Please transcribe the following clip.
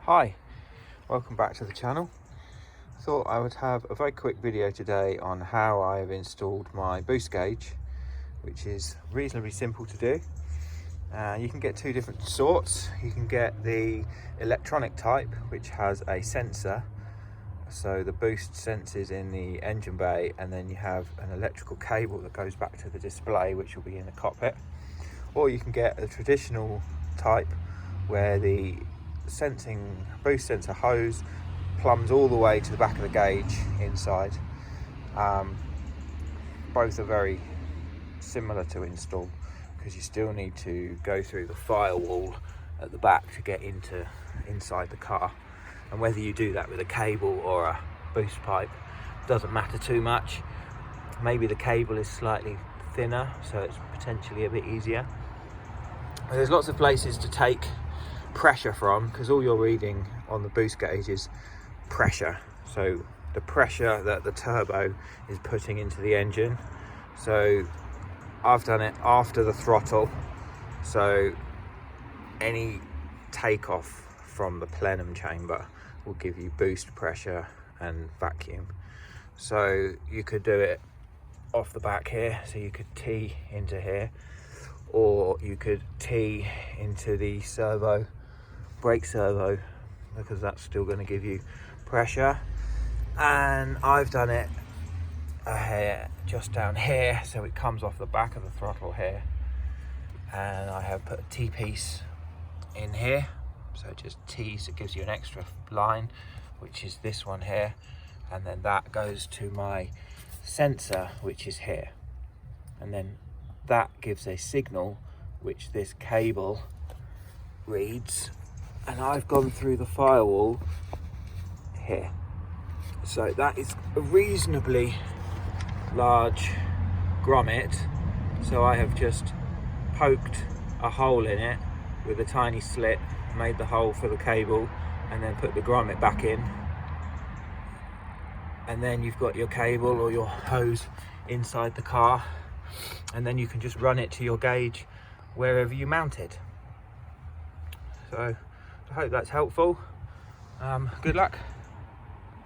Hi, welcome back to the channel. Thought I would have a very quick video today on how I have installed my boost gauge, which is reasonably simple to do. You can get two different sorts. You can get the electronic type, which has a sensor, so the boost senses in the engine bay, and then you have an electrical cable that goes back to the display, which will be in the cockpit. Or you can get a traditional type where the boost sensor hose plumbs all the way to the back of the gauge inside. Both are very similar to install because you still need to go through the firewall at the back to get inside the car, and whether you do that with a cable or a boost pipe doesn't matter too much. Maybe the cable is slightly thinner, so it's potentially a bit easier. There's lots of places to take pressure from, because all you're reading on the boost gauge is pressure, so the pressure that the turbo is putting into the engine. So I've done it after the throttle, so any takeoff from the plenum chamber will give you boost pressure and vacuum. So you could do it off the back here, so you could T into here, or you could T into the brake servo, because that's still going to give you pressure. And I've done it here, just down here, so it comes off the back of the throttle here, and I have put a T-piece in here, so just T, so it gives you an extra line, which is this one here, and then that goes to my sensor, which is here, and then that gives a signal which this cable reads, and I've gone through the firewall here. So that is a reasonably large grommet, so I have just poked a hole in it with a tiny slit, made the hole for the cable, and then put the grommet back in, and then you've got your cable or your hose inside the car, and then you can just run it to your gauge wherever you mount it. So I hope that's helpful. Good luck.